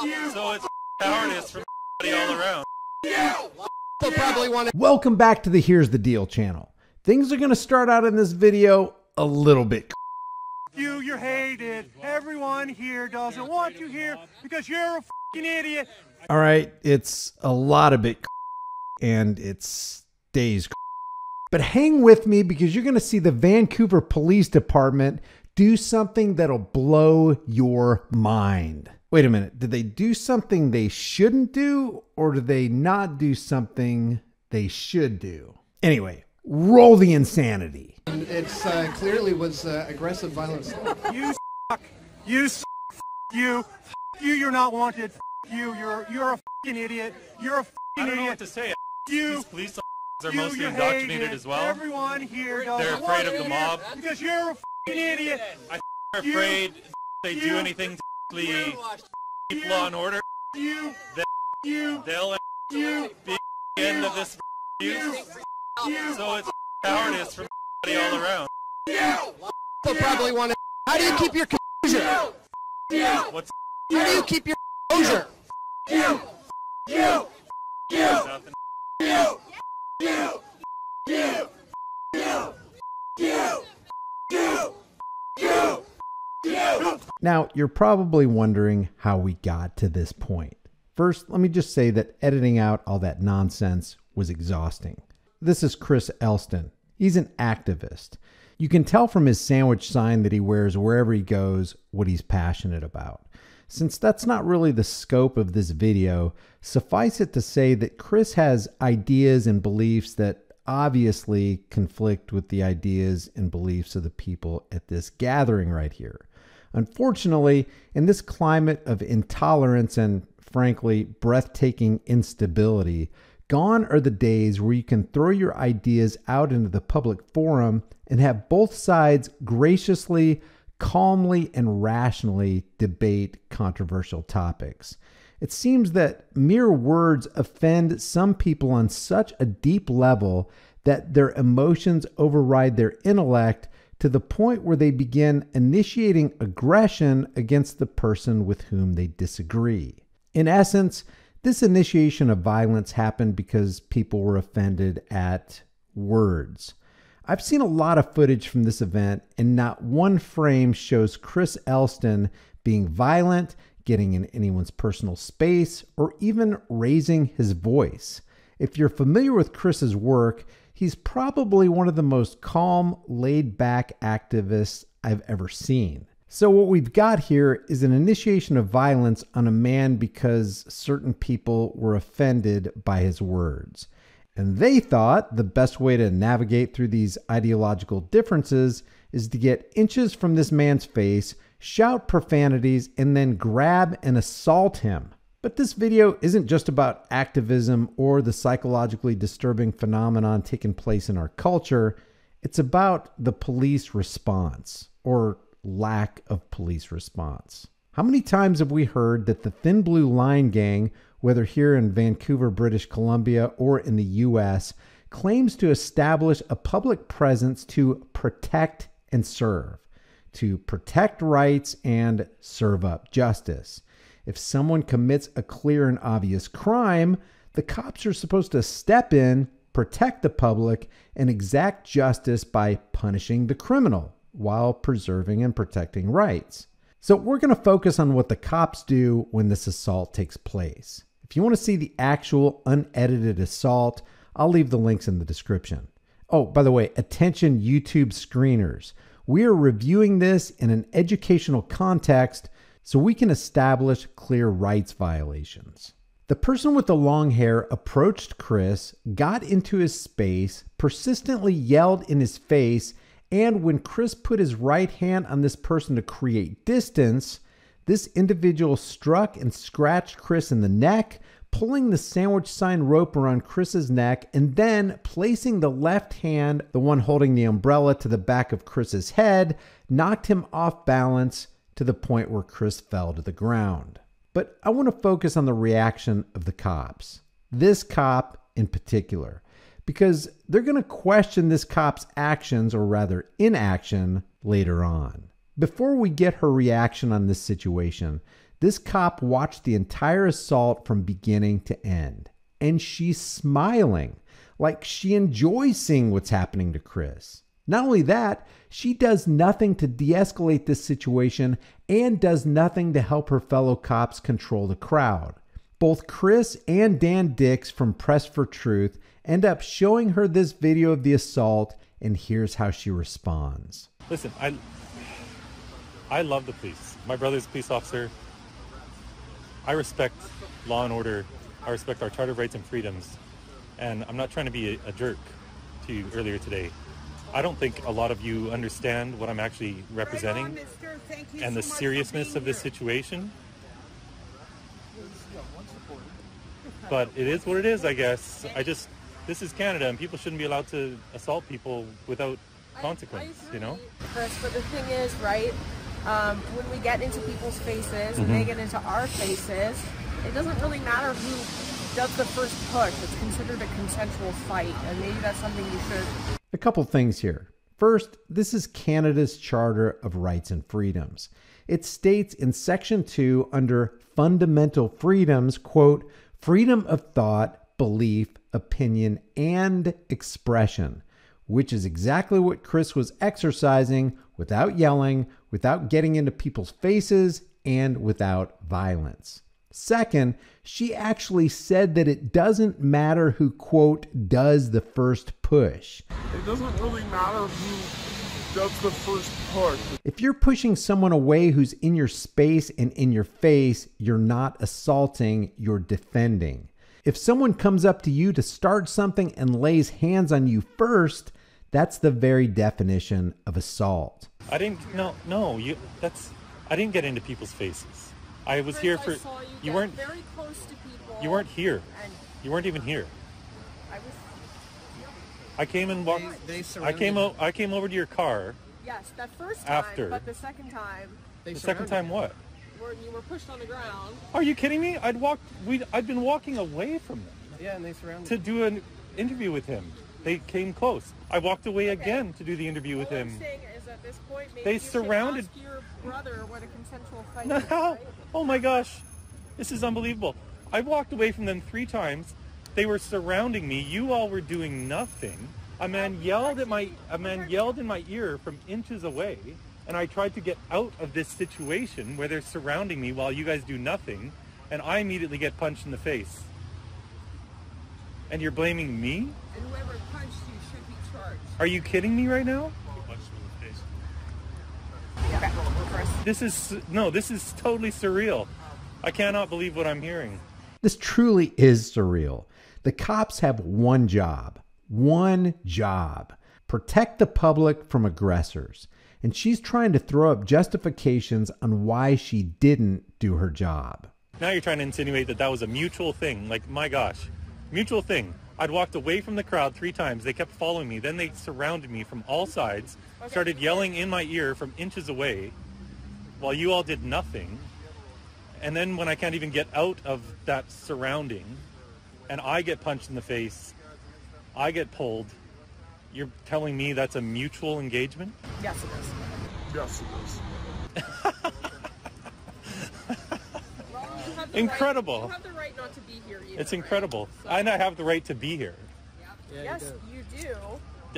So it's cowardice from all around. They'll probably want to. Welcome back to the Here's the Deal channel. Things are going to start out in this video a little bit. You're hated. Everyone here doesn't want you here because you're a fucking idiot. All right, it's a lot of bit and it stays. But hang with me because you're going to see the Vancouver Police Department do something that'll blow your mind. Wait a minute, did they do something they shouldn't do, or did they not do something they should do? Anyway, roll the insanity. It's clearly was aggressive violence. You suck. You suck. You. You. You're not wanted. You. You're a fucking idiot. You're a fucking I don't know idiot. what to say. You. These police officers are mostly you're indoctrinated hated. as well. Everyone here doesn't They're afraid of the mob. because you're a fucking idiot. They're afraid if they do anything to keep law and order. You. They'll be the end of this abuse. So it's cowardice from all around. They'll probably want to. How do you keep your composure? What's How do you keep your composure? nothing? Now, you're probably wondering how we got to this point. First, let me just say that editing out all that nonsense was exhausting. This is Chris Elston. He's an activist. You can tell from his sandwich sign that he wears wherever he goes what he's passionate about. Since that's not really the scope of this video, suffice it to say that Chris has ideas and beliefs that obviously conflict with the ideas and beliefs of the people at this gathering right here. Unfortunately, in this climate of intolerance and, frankly, breathtaking instability, gone are the days where you can throw your ideas out into the public forum and have both sides graciously, calmly, and rationally debate controversial topics. It seems that mere words offend some people on such a deep level that their emotions override their intellect to the point where they begin initiating aggression against the person with whom they disagree. In essence, this initiation of violence happened because people were offended at words. I've seen a lot of footage from this event, and not one frame shows Chris Elston being violent, getting in anyone's personal space, or even raising his voice. If you're familiar with Chris's work, he's probably one of the most calm, laid-back activists I've ever seen. So what we've got here is an initiation of violence on a man because certain people were offended by his words. And they thought the best way to navigate through these ideological differences is to get inches from this man's face, shout profanities, and then grab and assault him. But this video isn't just about activism or the psychologically disturbing phenomenon taking place in our culture. It's about the police response, or lack of police response. How many times have we heard that the Thin Blue Line gang, whether here in Vancouver, British Columbia, or in the US, claims to establish a public presence to protect and serve, to protect rights and serve up justice. If someone commits a clear and obvious crime, the cops are supposed to step in, protect the public, and exact justice by punishing the criminal while preserving and protecting rights. So we're going to focus on what the cops do when this assault takes place. If you want to see the actual unedited assault, I'll leave the links in the description. Oh, by the way, attention YouTube screeners. We are reviewing this in an educational context so we can establish clear rights violations. The person with the long hair approached Chris, got into his space, persistently yelled in his face, and when Chris put his right hand on this person to create distance, this individual struck and scratched Chris in the neck, pulling the sandwich sign rope around Chris's neck, and then placing the left hand, the one holding the umbrella, to the back of Chris's head, knocked him off balance to the point where Chris fell to the ground. But I want to focus on the reaction of the cops. This cop in particular, because they're going to question this cop's actions, or rather inaction, later on. Before we get her reaction on this situation, This cop watched the entire assault from beginning to end, and she's smiling like she enjoys seeing what's happening to Chris. Not only that, she does nothing to de-escalate this situation and does nothing to help her fellow cops control the crowd. Both Chris and Dan Dix from Press for Truth end up showing her this video of the assault, and here's how she responds. Listen, I love the police. My brother's a police officer. I respect law and order. I respect our Charter of Rights and Freedoms. And I'm not trying to be a jerk to you earlier today. I don't think a lot of you understand what I'm actually representing and the seriousness of this situation. But it is what it is, I guess. This is Canada, and people shouldn't be allowed to assault people without consequence, you know? Chris, but the thing is, right, when we get into people's faces and they get into our faces, it doesn't really matter who does the first push. It's considered a consensual fight, and maybe that's something you should... A couple things here. First, this is Canada's Charter of Rights and Freedoms. It states in Section 2 under Fundamental Freedoms, quote, freedom of thought, belief, opinion, and expression, which is exactly what Chris was exercising without yelling, without getting into people's faces, and without violence. Second, she actually said that it doesn't matter who, quote, does the first push. It doesn't really matter who does the first push. If you're pushing someone away who's in your space and in your face, you're not assaulting, you're defending. If someone comes up to you to start something and lays hands on you first, that's the very definition of assault. I didn't get into people's faces. I was here for, you weren't very close to people. You weren't here. You weren't even here. I came and walked. I came over to your car. Yes, that first time. After. But the second time. The second time what? You were pushed on the ground. Are you kidding me? I'd been walking away from them. Yeah, and they surrounded to do an interview with him. They came close. I walked away again to do the interview with him. What I'm saying is at this point, maybe they you surrounded should ask your brother what a consensual fight no. is, right? Oh my gosh, this is unbelievable. I walked away from them 3 times. They were surrounding me. You all were doing nothing. A man yelled in my ear from inches away, and I tried to get out of this situation where they're surrounding me while you guys do nothing, and I immediately get punched in the face. And you're blaming me? And whoever punched you should be charged. Are you kidding me right now? Yeah. This is totally surreal. I cannot believe what I'm hearing. This truly is surreal. The cops have one job. Protect the public from aggressors. And she's trying to throw up justifications on why she didn't do her job. Now you're trying to insinuate that was a mutual thing. Like, my gosh, mutual thing. I'd walked away from the crowd 3 times. They kept following me. Then they surrounded me from all sides, started yelling in my ear from inches away while you all did nothing. And then when I can't even get out of that surrounding and I get punched in the face, I get pulled, you're telling me that's a mutual engagement? Yes, it is. Yes, it is. Incredible. You have the right not to be here either. It's incredible. And I have the right to be here. Yeah, yes, you do.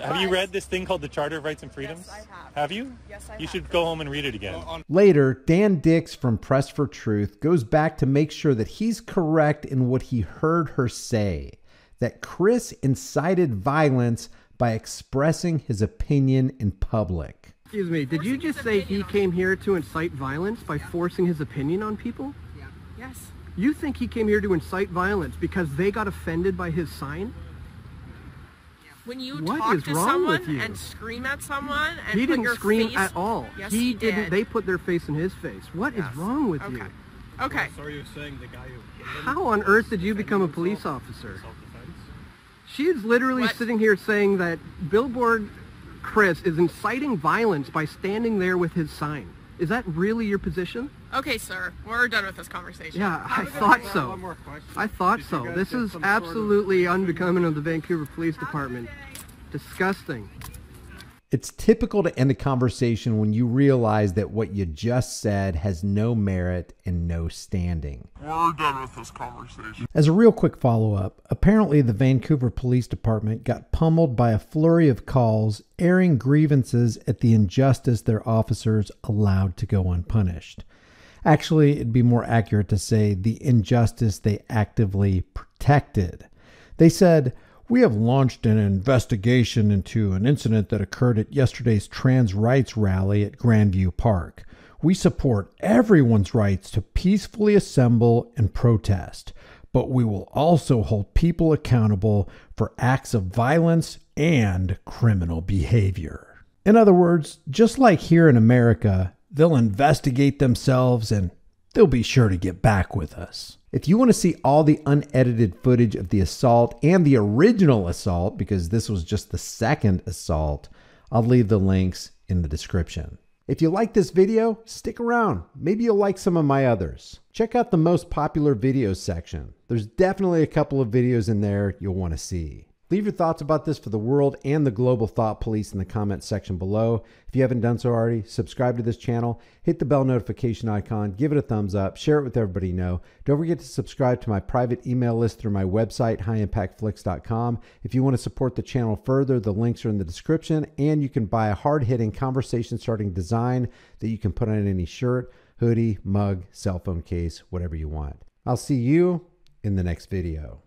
Have you read this thing called the Charter of Rights and Freedoms? Yes, I have. Have you? Yes, I have. You should go home and read it again. Later, Dan Dix from Press for Truth goes back to make sure that he's correct in what he heard her say, that Chris incited violence by expressing his opinion in public. Excuse me, did you just say he came here to incite violence by forcing his opinion on people? Yeah. Yes. You think he came here to incite violence because they got offended by his sign? When you What talk is to wrong someone with you? and scream at someone and He put didn't your scream face... at all. Yes, he he didn't. did. They put their face in his face. What is wrong with you? Okay. So are you saying the guy who... How on earth did you become a police officer? Self-defense? She is literally What? sitting here saying that Billboard Chris is inciting violence by standing there with his sign. Is that really your position? Okay, sir. We're done with this conversation. Yeah, I thought so. I thought so. This is absolutely unbecoming of the Vancouver Police Department. Disgusting. It's typical to end a conversation when you realize that what you just said has no merit and no standing. We're done with this conversation. As a real quick follow-up, apparently the Vancouver Police Department got pummeled by a flurry of calls airing grievances at the injustice their officers allowed to go unpunished. Actually, it'd be more accurate to say the injustice they actively protected. They said, "We have launched an investigation into an incident that occurred at yesterday's trans rights rally at Grandview Park. We support everyone's rights to peacefully assemble and protest, but we will also hold people accountable for acts of violence and criminal behavior." In other words, just like here in America, they'll investigate themselves and they'll be sure to get back with us. If you want to see all the unedited footage of the assault and the original assault, because this was just the second assault, I'll leave the links in the description. If you like this video, stick around. Maybe you'll like some of my others. Check out the most popular videos section. There's definitely a couple of videos in there you'll want to see. Leave your thoughts about this for the world and the global thought police in the comments section below. If you haven't done so already, subscribe to this channel, hit the bell notification icon, give it a thumbs up, share it with everybody you know. Don't forget to subscribe to my private email list through my website, highimpactflix.com. If you want to support the channel further, the links are in the description, and you can buy a hard-hitting, conversation-starting design that you can put on any shirt, hoodie, mug, cell phone case, whatever you want. I'll see you in the next video.